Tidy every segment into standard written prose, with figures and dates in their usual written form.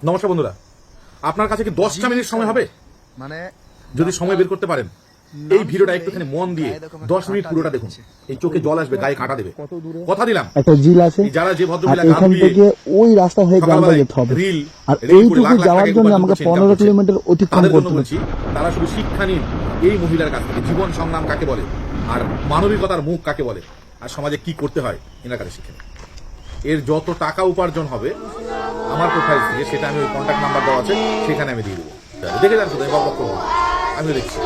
নমস্কার বন্ধুরা, আপনার কাছে কি 10টা মিনিট সময় হবে? মানে যদি সময় বের করতে পারেন এই ভিডিওটা একটুখানি মন দিয়ে 10 মিনিট পুরোটা দেখুন। এই চোখে জল আসবে, গায়ে কাঁটা দেবে। কথা দিলাম। একটা জিল আছে, যারা যে ভদ্রমহিলা এখান থেকে ওই রাস্তা হয়ে গ্রামে যেতে হবে, আর এইটুকু যাওয়ার জন্য আমাকে 15 কিলোমিটার অতিক্রম করতে হবে। তারা শুধু শিক্ষা নিন এই মহিলার কাছ থেকে, জীবন সংগ্রাম কাকে বলে আর মানবিকতার মুখ কাকে বলে আর সমাজে কি করতে হয় এনার কাছে শিখে। এর যত টাকা উপার্জন হবে আমার প্রোফাইল থেকে, সেটা আমি ওই কন্ট্যাক্ট নাম্বার দেওয়া আছে সেখানে আমি দিয়ে দেবো। দেখে যান, শুধু বক করবো, আমিও দেখছি।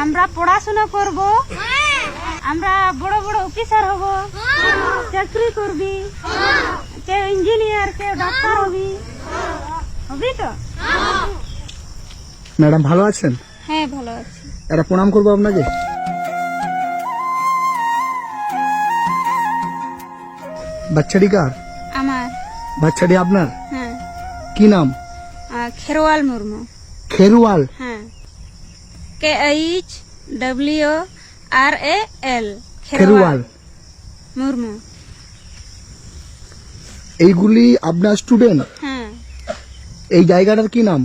আমরা পড়াশোনা করব, আমরা বড় বড় অফিসার হব, চাকরি করবি, কেউ ইঞ্জিনিয়ার, কেউ ডাক্তার হবি তো। ম্যাডাম ভালো আছেন? হ্যাঁ ভালো আছি। একটা প্রণাম করবো আপনাকে। বাচ্চাটি কার? আমার। বাচ্চাটি আপনার? হ্যাঁ। কি নাম? খেরওয়াল মুর্মু। খেরওয়াল? হ্যাঁ, KHWRAL খেরওয়াল মুর্মু। এইগুলি আপনার স্টুডেন্ট? হ্যাঁ। এই জায়গাটার কি নাম?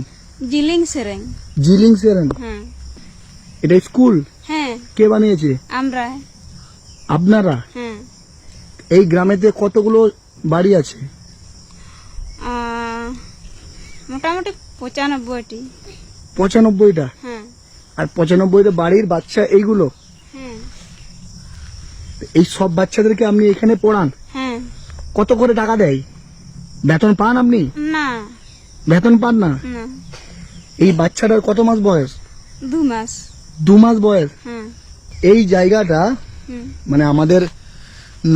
জিলিং সেরেং। জিলিং সেরেন? হ্যাঁ। এটা স্কুল? হ্যাঁ। কে বানিয়েছে? আমরা। আপনারা? হ্যাঁ। এই গ্রামেতে কতগুলো বাড়ি আছে? মোটামুটি 95টি। 95টা? হ্যাঁ। আর 95টা বাড়ির বাচ্চা এইগুলো? হ্যাঁ। এই সব বাচ্চাদেরকে আপনি এখানে পড়ান? হ্যাঁ। কত করে টাকা দেয়? বেতন পান আপনি? না। বেতন পান না? না। এই বাচ্চাটার কত মাস বয়স? 2 মাস। 2 মাস বয়স? হ্যাঁ। এই জায়গাটা মানে আমাদের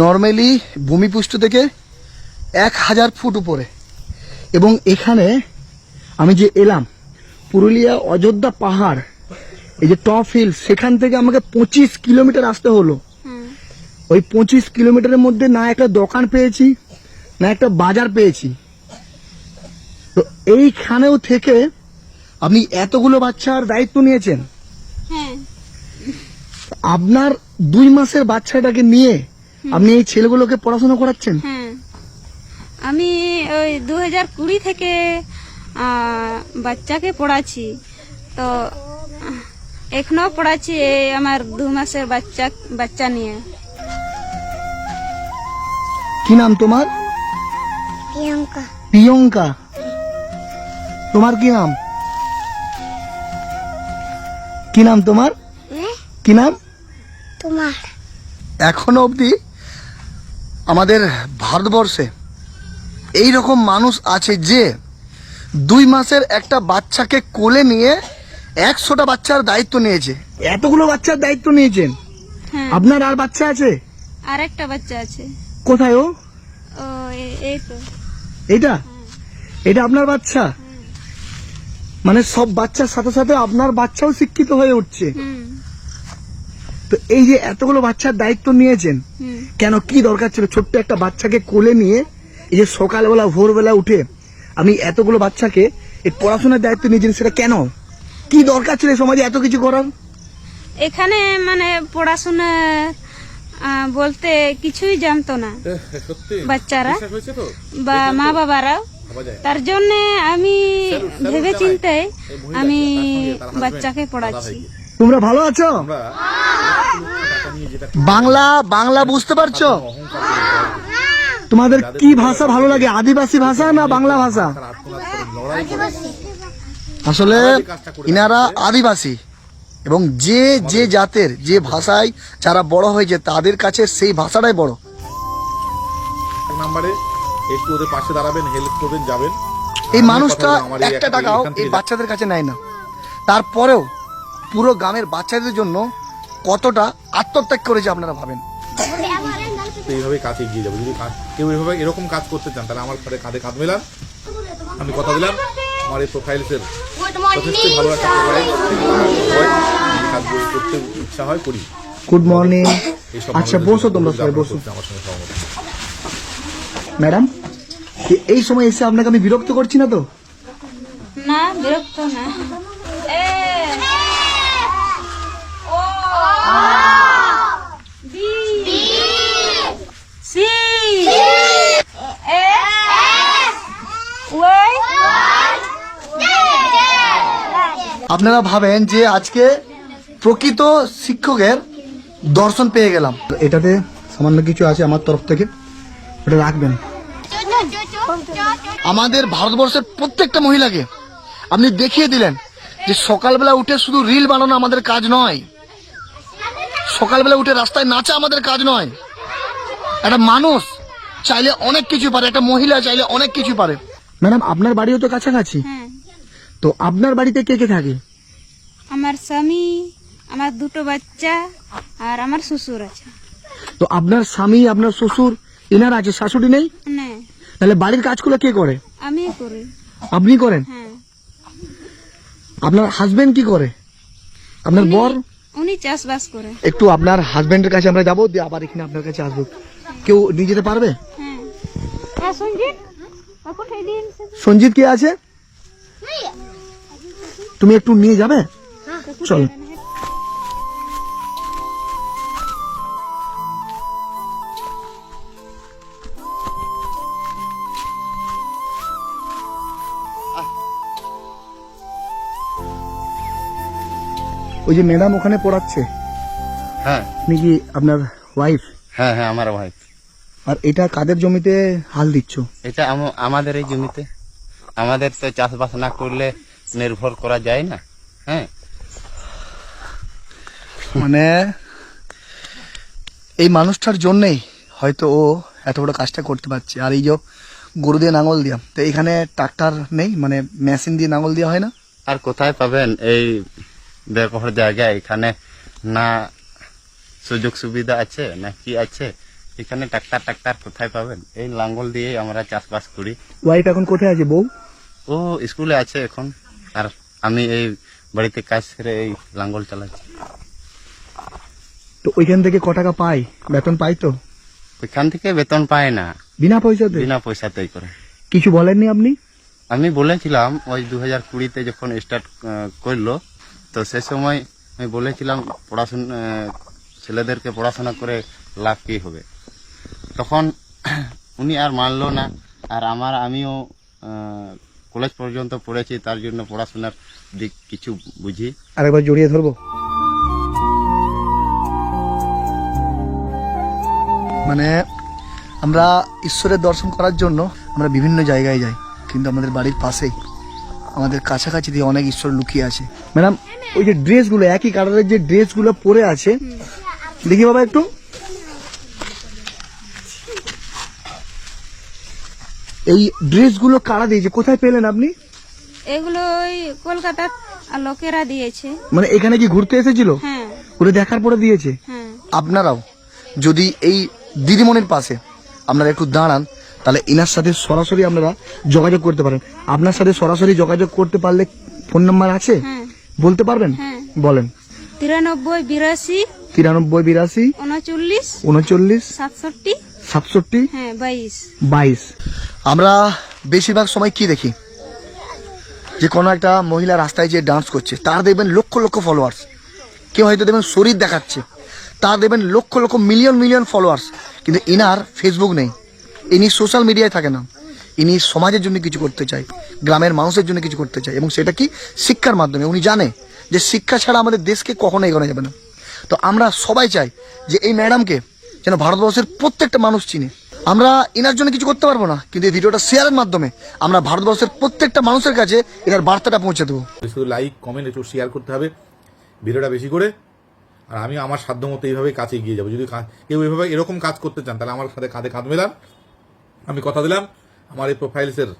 নর্মালি ভূমিপৃষ্ঠ থেকে 1000 ফুট উপরে, এবং এখানে আমি যে এলাম পুরুলিয়া অযোধ্যা পাহাড়, এই যে টপ হিল, সেখান থেকে আমাকে 25 কিলোমিটার আসতে হলো। ওই 25 কিলোমিটারের মধ্যে না একটা দোকান পেয়েছি, না একটা বাজার পেয়েছি। তো এইখানেও থেকে আপনি এতগুলো বাচ্চার দায়িত্ব নিয়েছেন। হ্যাঁ। আপনার 2 মাসের বাচ্চাটাকে নিয়ে আপনি এই ছেলেগুলোকে পড়াশোনা করাচ্ছেন? হ্যাঁ, আমি ওই 2020 থেকে বাচ্চাকে পড়াচ্ছি, তো এখনো পড়াচ্ছি এই আমার 2 মাসের বাচ্চা নিয়ে। কি নাম তোমার? প্রিয়ঙ্কা। প্রিয়ঙ্কা? তোমার কি নাম? কি নাম তোমার? কি নাম তোমার? এখনো অবধি আমাদের ভারতবর্ষে এই রকম মানুষ আছে যে 2 মাসের একটা বাচ্চাকে কোলে নিয়ে 100টা বাচ্চার দায়িত্ব নিয়েছে। এতগুলো বাচ্চার দায়িত্ব নিয়েছেন? হ্যাঁ। আপনার আর বাচ্চা আছে? আরেকটা বাচ্চা আছে। কোথায় ও? ও এই তো। এটা? এটা আপনার বাচ্চা? মানে সব বাচ্চার সাথে সাথে আপনার বাচ্চাও শিক্ষিত হয়ে উঠছে। তো এই যে এতগুলো বাচ্চার দায়িত্ব নিয়েছেন, কেন, কি দরকার ছিল ছোট্ট একটা বাচ্চাকে কোলে নিয়ে এই যে সকালবেলা ভোরবেলা উঠে আমি এতগুলো বাচ্চাকে এই পড়াশোনার দায়িত্ব নিয়েছেন, সেটা কেন, কি দরকার ছিল সমাজে এত কিছু করার? এখানে মানে পড়াশোনা বলতে কিছুই জানতো না বাচ্চারা বা মা বাবারা, তার জন্য আমি ভেবে চিন্তে আমি বাচ্চাকে পড়াচ্ছি। তোমরা ভালো আছো? বাংলা বাংলা বুঝতে পারছো? তোমাদের কি ভাষা ভালো লাগে, আদিবাসী ভাষা না বাংলা ভাষা? আসলে ইনারা আদিবাসী, এবং যে যে জাতের যে ভাষায় যারা বড় হয়েছে তাদের কাছে সেই ভাষাটাই বড়। নাম্বারে একটু ওদের পাশে দাঁড়াবেন, হেল্প করবেন, যাবেন। এই মানুষটা একটা টাকাও এই বাচ্চাদের কাছে নেয় না, তারপরেও পুরো গ্রামের বাচ্চাদের জন্য কতটা আত্মত্যাগ করেছে আপনারা ভাবেন। এইভাবে কাজ এগিয়ে যাবো। যদি কেউ এইভাবে এরকম কাজ করতে চান তাহলে আমার সাথে কাঁধে কাঁধ মেলান। আমি কথা দিলাম আমার এই প্রোফাইলসের যথেষ্ট ভালো একটা প্রোফাইল, কাজগুলো করতে ইচ্ছা হয় করি। Good morning. এইসব আচ্ছা মানুষদের বসো জন্য তোমরা করবো, সবাই আপনারা বসো। করতে আমার সঙ্গে সহমত। ম্যাডাম এই সময় এসে আপনাকে আমি বিরক্ত করছি না তো? না, বিরক্ত না। এ ও বি সি এ ওয়াই। আপনারা ভাবেন যে আজকে প্রকৃত শিক্ষকের দর্শন পেয়ে গেলাম। তো এটাতে সামান্য কিছু আছে আমার তরফ থেকে, ওটা রাখবেন। আমাদের ভারতবর্ষের প্রত্যেকটা মহিলাকে আপনি দেখিয়ে দিলেন যে সকালবেলা উঠে শুধু রিল বানানো আমাদের কাজ নয়, সকালবেলা উঠে রাস্তায় নাচা আমাদের কাজ নয়। একটা মানুষ চাইলে অনেক কিছু পারে, একটা মহিলা চাইলে অনেক কিছু পারে। ম্যাডাম আপনার বাড়িও তো কাছাকাছি, হ্যাঁ, তো আপনার বাড়িতে কে কে থাকে? আমার স্বামী, আমার দুটো বাচ্চা আর আমার শ্বশুর আছে। তো আপনার স্বামী, আপনার শ্বশুর এনার আছে, শাশুড়ি নেই? না, তাহলে বাড়ির কাজগুলো কে করে? আমি করি। আপনি করেন? হ্যাঁ, আপনার হাজবেন্ড কি করে? আপনার বর? উনি চাষবাস করে। একটু আপনার হাজবেন্ডের কাছে আমরা যাবো, দিয়ে আবার এখানে আপনার কাছে আসবো। কেউ নিয়ে যেতে পারবে? হ্যাঁ, হ্যাঁ সঞ্জিত বাপু ঠাই দিন। সঞ্জিত কে আছে? তুমি একটু নিয়ে যাবে? চল। ওই যে ম্যাডাম ওখানে পড়াচ্ছে, হ্যাঁ আপনি কি আপনার ওয়াইফ? হ্যাঁ হ্যাঁ আমার ভাই। আর এটা কাদের জমিতে হাল দিচ্ছ? এটা আমাদের এই জমিতে। আমাদের তো চাষবাস না করলে নির্ভর করা যায় না। হ্যাঁ, মানে এই মানুষটার জন্যই হয়তো ও এত বড় কাজটা করতে পারছে। আর এই যে গরু দিয়ে নাঙল দিয়া, তো এখানে ট্রাক্টর নেই, মানে মেশিন দিয়ে নাঙল দেওয়া হয় না? আর কোথায় পাবেন এই ব্যবহার জায়গায়? এখানে না সুযোগ সুবিধা আছে না কি আছে? এখানে ট্রাক্তার কোথায় পাবেন? এই লাঙ্গল দিয়ে আমরা চাষবাস করি। ওয়াইফ এখন কোথায় আছে? বউ? ও স্কুলে আছে এখন, আর আমি এই বাড়িতে কাজ সেরে এই লাঙ্গল চালাচ্ছি। তো ওইখান থেকে ক টাকা পাই? বেতন পাই তো? ওইখান থেকে বেতন পায় না, বিনা পয়সাতে? বিনা পয়সাতেই করে। কিছু বলেননি আপনি? আমি বলেছিলাম ওই 2020-তে যখন স্টার্ট করলো, তো সে সময় আমি বলেছিলাম পড়াশোনা ছেলেদেরকে পড়াশোনা করে লাভ কি হবে। তখন উনি আর মানলো না। আর আমিও কলেজ পর্যন্ত পড়েছি, তার জন্য পড়াশোনার দিক কিছু বুঝি। আরেকবার জড়িয়ে ধরবো। মানে আমরা ঈশ্বরের দর্শন করার জন্য আমরা বিভিন্ন জায়গায় যাই, কিন্তু আমাদের বাড়ির পাশেই, আমাদের কাছাকাছি দিয়ে অনেক ঈশ্বর লুকিয়ে আছে। ম্যাডাম ওই যে ড্রেসগুলো, একই কালারের যে ড্রেসগুলো পরে আছে, দেখি বাবা একটু। এই ড্রেসগুলো কারা দিয়েছে? কোথায় পেলেন আপনি? এগুলো ওই কলকাতার লোকেরা দিয়েছে। মানে এখানে কি ঘুরতে এসেছিল? হ্যাঁ, ওরা দেখার পরে দিয়েছে? হ্যাঁ। আপনারাও যদি এই দিদিমণির পাশে আপনারা একটু দাঁড়ান, তাহলে এনার সাথে সরাসরি আপনারা যোগাযোগ করতে পারেন। আপনার সাথে সরাসরি যোগাযোগ করতে পারলে ফোন নাম্বার আছে, হ্যাঁ, বলতে পারবেন? হ্যাঁ। বলেন। 93 82 93 82 39 39 67। 67 হ্যাঁ, 22। 22। আমরা বেশিরভাগ সময় কি দেখি, যে কোনো একটা মহিলা রাস্তায় যে ডান্স করছে, তার দেখবেন লক্ষ লক্ষ ফলোয়ার্স। কেউ হয়তো দেখবেন শরীর দেখাচ্ছে, তার দেখবেন লক্ষ লক্ষ মিলিয়ন ফলোয়ার্স। কিন্তু ইনার ফেসবুক নেই, ইনি সোশ্যাল মিডিয়ায় থাকে না। ইনি সমাজের জন্য কিছু করতে চায়, গ্রামের মানুষের জন্য কিছু করতে চায়, এবং সেটা কি শিক্ষার মাধ্যমে। উনি জানে যে শিক্ষা ছাড়া আমাদের দেশকে কখনো এগোনো যাবে না। তো আমরা সবাই চাই যে এই ম্যাডামকে যেন ভারতবর্ষের প্রত্যেকটা মানুষ চিনে। আমরা এনার জন্য কিছু করতে পারবো না, কিন্তু এই ভিডিওটা শেয়ারের মাধ্যমে আমরা ভারতবর্ষের প্রত্যেকটা মানুষের কাছে এনার বার্তাটা পৌঁছে দেবো। শুধু লাইক কমেন্ট একটু শেয়ার করতে হবে ভিডিওটা বেশি করে। আর আমি আমার সাধ্য মতো এইভাবে কাছে এগিয়ে যাবো। যদি কেউ এইভাবে এরকম কাজ করতে চান, তাহলে আমার সাথে কাঁধে কাঁধ মেলান। আমি কথা দিলাম আমার এই প্রোফাইলসের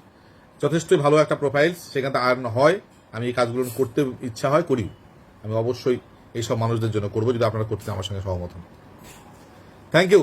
যথেষ্টই ভালো একটা প্রোফাইলস, সেখানে আর্ন হয়। আমি এই কাজগুলো করতে ইচ্ছা হয়, করি। আমি অবশ্যই এইসব মানুষদের জন্য করবো, যদি আপনারা করতে আমার সঙ্গে সহমত হন। Thank you.